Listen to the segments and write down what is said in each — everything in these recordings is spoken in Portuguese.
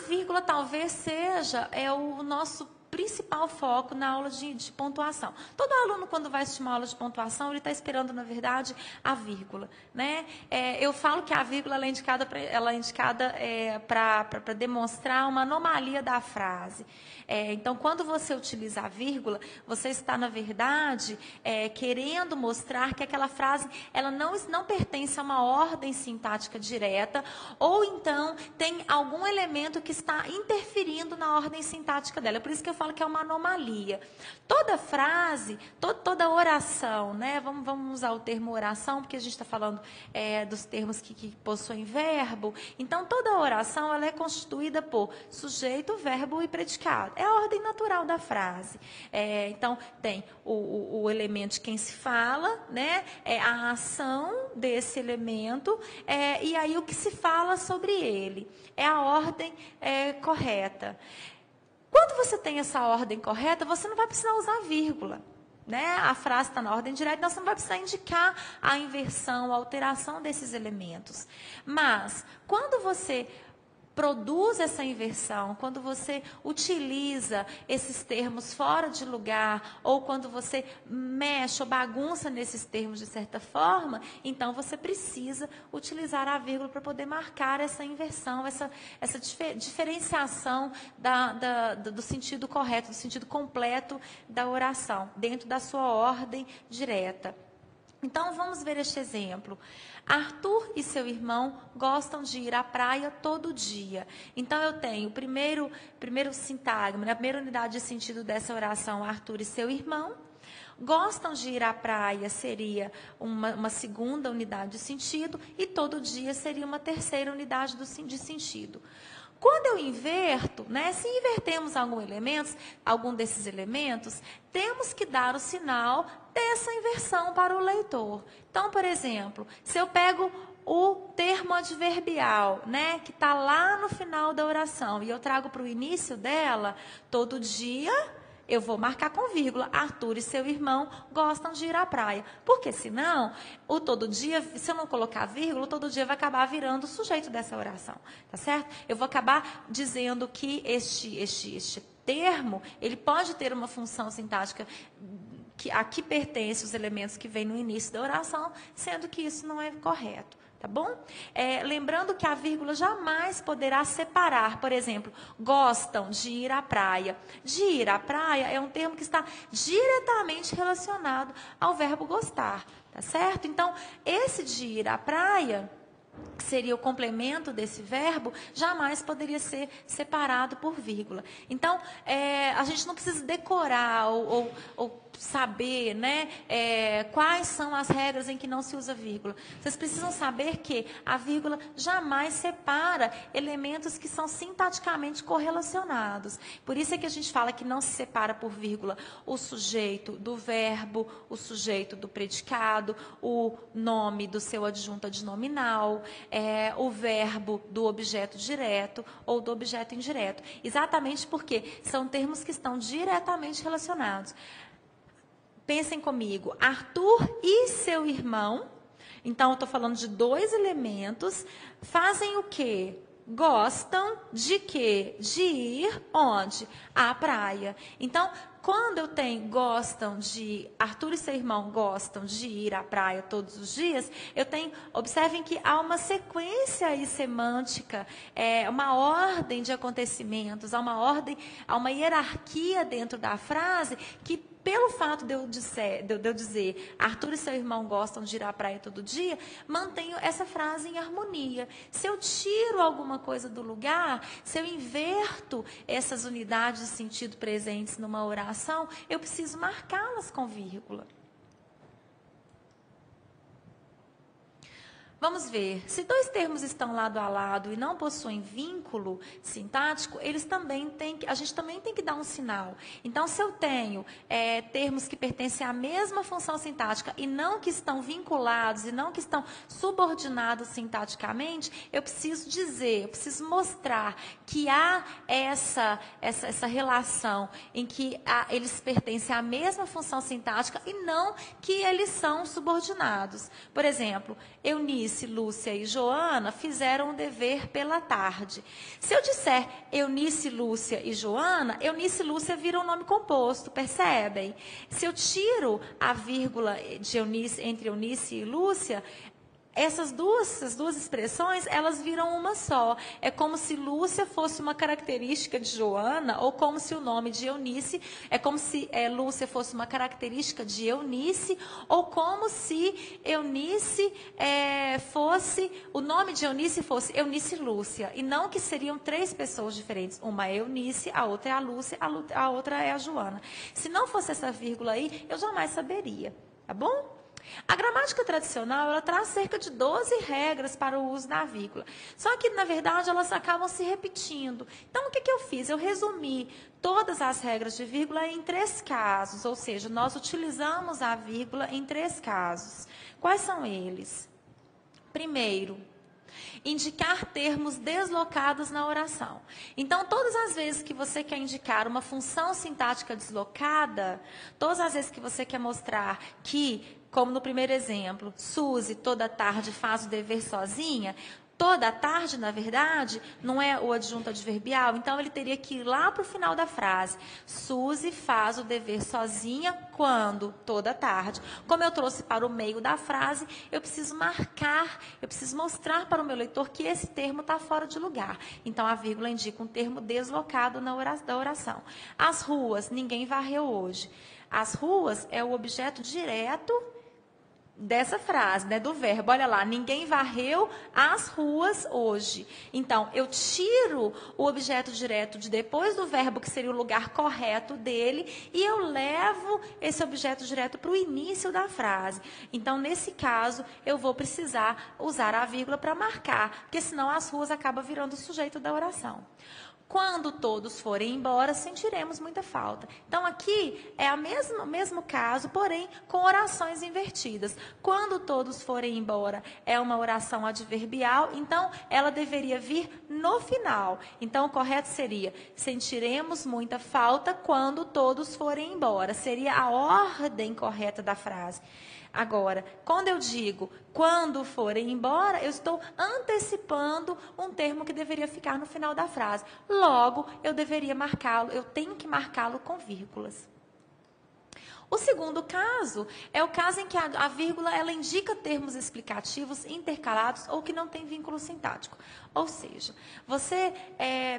vírgula talvez seja o nosso principal foco na aula de pontuação. Todo aluno, quando vai assistir uma aula de pontuação, ele está esperando, na verdade, a vírgula, né? Eu falo que a vírgula ela é indicada para demonstrar uma anomalia da frase. Então, quando você utiliza a vírgula, você está, na verdade, querendo mostrar que aquela frase ela não pertence a uma ordem sintática direta, ou então tem algum elemento que está interferindo na ordem sintática dela. Por isso que eu falo que é uma anomalia. Toda frase, toda oração, né? Vamos usar o termo oração, porque a gente está falando dos termos que possuem verbo. Então, toda oração ela é constituída por sujeito, verbo e predicado. É a ordem natural da frase. Então, tem o elemento de quem se fala, né? A ação desse elemento, e aí o que se fala sobre ele. É a ordem correta. Quando você tem essa ordem correta, você não vai precisar usar vírgula. Né? A frase está na ordem direta, então você não vai precisar indicar a inversão, a alteração desses elementos. Mas, quando você produz essa inversão, quando você utiliza esses termos fora de lugar, ou quando você mexe ou bagunça nesses termos de certa forma, então você precisa utilizar a vírgula para poder marcar essa inversão, essa diferenciação do sentido correto, do sentido completo da oração, dentro da sua ordem direta. Então, vamos ver este exemplo. Arthur e seu irmão gostam de ir à praia todo dia. Então, eu tenho o primeiro sintagma, a primeira unidade de sentido dessa oração, Arthur e seu irmão. Gostam de ir à praia seria uma segunda unidade de sentido, e todo dia seria uma terceira unidade de sentido. Quando eu inverto, né, se invertemos algum desses elementos, temos que dar o sinal dessa inversão para o leitor. Então, por exemplo, se eu pego o termo adverbial, né, que está lá no final da oração, e eu trago para o início dela, todo dia, eu vou marcar com vírgula. Arthur e seu irmão gostam de ir à praia. Porque senão, o todo dia, se eu não colocar vírgula, o todo dia vai acabar virando o sujeito dessa oração. Tá certo? Eu vou acabar dizendo que este termo, ele pode ter uma função sintática a que pertence os elementos que vêm no início da oração, sendo que isso não é correto. Tá bom? Lembrando que a vírgula jamais poderá separar, por exemplo, gostam de ir à praia. De ir à praia é um termo que está diretamente relacionado ao verbo gostar, tá certo? Então, esse de ir à praia, que seria o complemento desse verbo, jamais poderia ser separado por vírgula. Então, a gente não precisa decorar ou saber, né, quais são as regras em que não se usa vírgula. Vocês precisam saber que a vírgula jamais separa elementos que são sintaticamente correlacionados. Por isso é que a gente fala que não se separa por vírgula o sujeito do verbo, o sujeito do predicado, o nome do seu adjunto adnominal, o verbo do objeto direto ou do objeto indireto. Exatamente porque são termos que estão diretamente relacionados. Pensem comigo, Arthur e seu irmão, então eu estou falando de dois elementos, fazem o quê? Gostam de quê? De ir onde? À praia. Então, quando eu tenho Arthur e seu irmão gostam de ir à praia todos os dias, observem que há uma sequência aí semântica, uma ordem de acontecimentos, há uma hierarquia dentro da frase que, pelo fato de eu dizer Arthur e seu irmão gostam de ir à praia todo dia, mantenho essa frase em harmonia. Se eu tiro alguma coisa do lugar, se eu inverto essas unidades de sentido presentes numa oração, eu preciso marcá-las com vírgula. Vamos ver, se dois termos estão lado a lado e não possuem vínculo sintático, a gente também tem que dar um sinal. Então, se eu tenho termos que pertencem à mesma função sintática e não que estão vinculados e não que estão subordinados sintaticamente, eu preciso mostrar que há essa relação em que eles pertencem à mesma função sintática e não que eles são subordinados. Por exemplo, Eunice Eunice, Lúcia e Joana fizeram o dever pela tarde. Se eu disser Eunice, Lúcia e Joana, Eunice e Lúcia viram um nome composto, percebem? Se eu tiro a vírgula de Eunice, entre Eunice e Lúcia, essas duas expressões, elas viram uma só. É como se Lúcia fosse uma característica de Joana, ou como se o nome de Eunice, é como se Lúcia fosse uma característica de Eunice, ou como se Eunice fosse, o nome de Eunice fosse Eunice Lúcia, e não que seriam 3 pessoas diferentes. Uma é Eunice, a outra é a Lúcia, a outra é a Joana. Se não fosse essa vírgula aí, eu jamais saberia, tá bom? A gramática tradicional, ela traz cerca de 12 regras para o uso da vírgula. Só que, na verdade, elas acabam se repetindo. Então, o que eu fiz? Eu resumi todas as regras de vírgula em 3 casos, ou seja, nós utilizamos a vírgula em 3 casos. Quais são eles? Primeiro, indicar termos deslocados na oração. Então, todas as vezes que você quer indicar uma função sintática deslocada, todas as vezes que você quer mostrar que, como no primeiro exemplo, Suzy toda tarde faz o dever sozinha, toda tarde, na verdade, não é o adjunto adverbial, então ele teria que ir lá para o final da frase. Suzy faz o dever sozinha quando? Toda tarde. Como eu trouxe para o meio da frase, eu preciso marcar, eu preciso mostrar para o meu leitor que esse termo está fora de lugar. Então, a vírgula indica um termo deslocado da oração. As ruas, ninguém varreu hoje. As ruas é o objeto direto dessa frase, né, do verbo. Olha lá, ninguém varreu as ruas hoje. Então, eu tiro o objeto direto de depois do verbo, que seria o lugar correto dele, e eu levo esse objeto direto para o início da frase. Então, nesse caso, eu vou precisar usar a vírgula para marcar, porque senão as ruas acabam virando o sujeito da oração. Quando todos forem embora, sentiremos muita falta. Então, aqui é o mesmo caso, porém, com orações invertidas. Quando todos forem embora, é uma oração adverbial, então, ela deveria vir no final. Então, o correto seria, sentiremos muita falta quando todos forem embora. Seria a ordem correta da frase. Agora, quando eu digo quando forem embora, eu estou antecipando um termo que deveria ficar no final da frase. Logo, eu deveria marcá-lo, eu tenho que marcá-lo com vírgulas. O segundo caso é o caso em que a vírgula ela indica termos explicativos intercalados ou que não tem vínculo sintático. Ou seja, você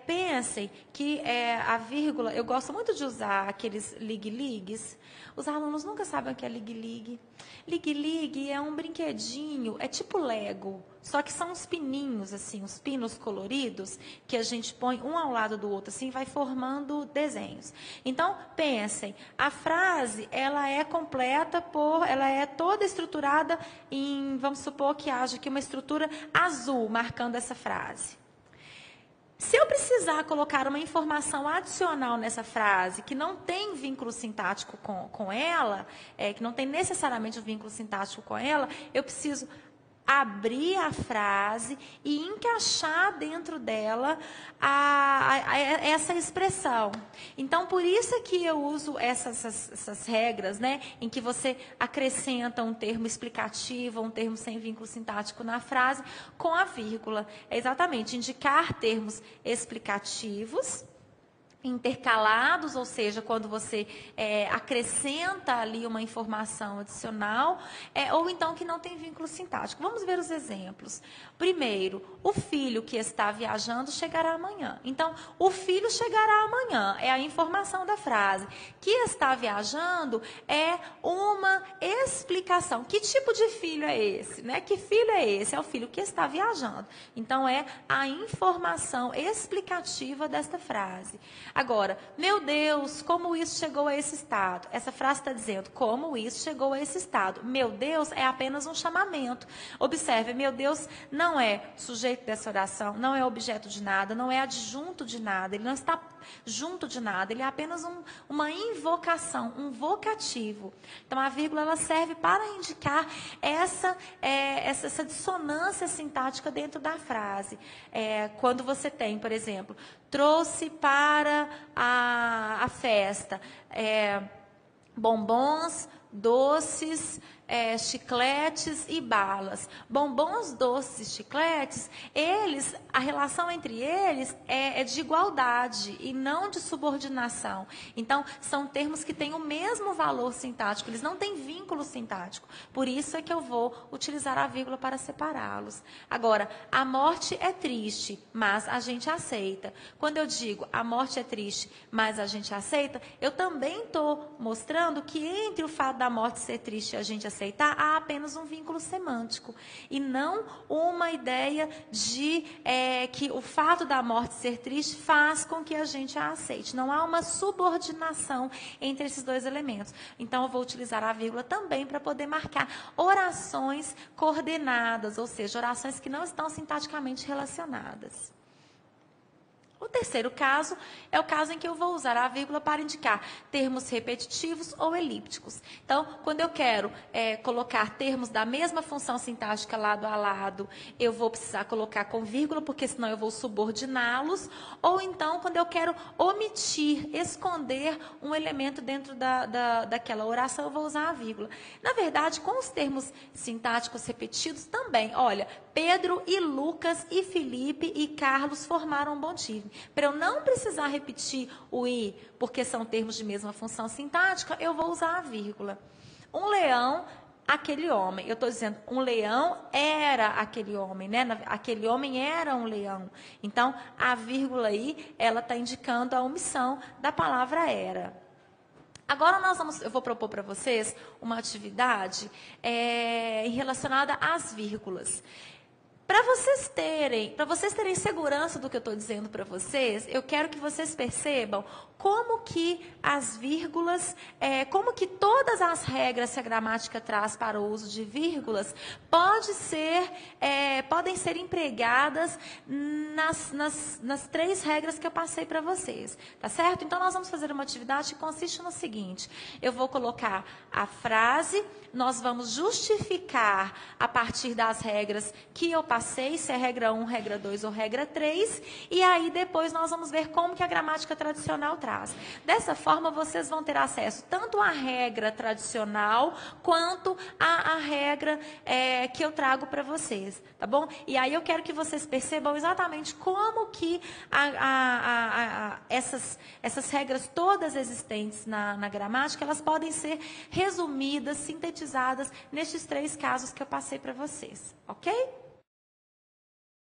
pense que a vírgula, eu gosto muito de usar aqueles lig-ligs. Os alunos nunca sabem o que é lig-lig. Lig-lig é um brinquedinho, é tipo Lego, só que são uns pininhos, assim, uns pinos coloridos, que a gente põe um ao lado do outro, assim, vai formando desenhos. Então, pensem, a frase, ela é completa ela é toda estruturada em, vamos supor que haja aqui uma estrutura azul, marcando essa frase. Se eu precisar colocar uma informação adicional nessa frase, que não tem vínculo sintático com ela, que não tem necessariamente um vínculo sintático com ela, eu preciso abrir a frase e encaixar dentro dela essa expressão. Então, por isso é que eu uso essas regras, né, em que você acrescenta um termo explicativo, um termo sem vínculo sintático na frase, com a vírgula. É exatamente indicar termos explicativos, intercalados, ou seja, quando você acrescenta ali uma informação adicional, ou então que não tem vínculo sintático. Vamos ver os exemplos. Primeiro, o filho que está viajando chegará amanhã. Então, o filho chegará amanhã, é a informação da frase. Que está viajando é uma explicação. Que tipo de filho é esse? Né? Que filho é esse? É o filho que está viajando. Então, é a informação explicativa desta frase. Agora, meu Deus, como isso chegou a esse estado? Essa frase está dizendo, como isso chegou a esse estado? Meu Deus é apenas um chamamento. Observe, meu Deus não é sujeito dessa oração, não é objeto de nada, não é adjunto de nada, ele não está junto de nada, ele é apenas uma invocação, um vocativo. Então, a vírgula ela serve para indicar essa dissonância sintática dentro da frase. Quando você tem, por exemplo, trouxe para a festa bombons, doces, chicletes e balas. Bombons, doces e chicletes, a relação entre eles é de igualdade e não de subordinação. Então, são termos que têm o mesmo valor sintático, eles não têm vínculo sintático. Por isso é que eu vou utilizar a vírgula para separá-los. Agora, a morte é triste, mas a gente aceita. Quando eu digo a morte é triste, mas a gente aceita, eu também estou mostrando que entre o fato da morte ser triste e a gente aceitar, há apenas um vínculo semântico. E não uma ideia de que o fato da morte ser triste faz com que a gente a aceite. Não há uma subordinação entre esses dois elementos. Então, eu vou utilizar a vírgula também para poder marcar orações coordenadas, ou seja, orações que não estão sintaticamente relacionadas. O terceiro caso é o caso em que eu vou usar a vírgula para indicar termos repetitivos ou elípticos. Então, quando eu quero colocar termos da mesma função sintática lado a lado, eu vou precisar colocar com vírgula, porque senão eu vou subordiná-los. Ou então, quando eu quero omitir, esconder um elemento dentro daquela oração, eu vou usar a vírgula. Na verdade, com os termos sintáticos repetidos também. Olha, Pedro e Lucas e Felipe e Carlos formaram um bom time. Para eu não precisar repetir o i, porque são termos de mesma função sintática, eu vou usar a vírgula. Um leão, aquele homem. Eu estou dizendo, um leão era aquele homem, né? Aquele homem era um leão. Então, a vírgula aí, ela está indicando a omissão da palavra era. Agora eu vou propor para vocês uma atividade relacionada às vírgulas. Para vocês terem segurança do que eu estou dizendo para vocês, eu quero que vocês percebam como que as vírgulas, como que todas as regras que a gramática traz para o uso de vírgulas podem ser empregadas nas três regras que eu passei para vocês, tá certo? Então, nós vamos fazer uma atividade que consiste no seguinte: eu vou colocar a frase, nós vamos justificar a partir das regras que eu passei, se é regra 1, regra 2 ou regra 3, e aí depois nós vamos ver como que a gramática tradicional traz. Dessa forma, vocês vão ter acesso tanto à regra tradicional, quanto à regra que eu trago para vocês, tá bom? E aí eu quero que vocês percebam exatamente como que essas regras todas existentes na gramática, elas podem ser resumidas, sintetizadas nestes três casos que eu passei para vocês, ok?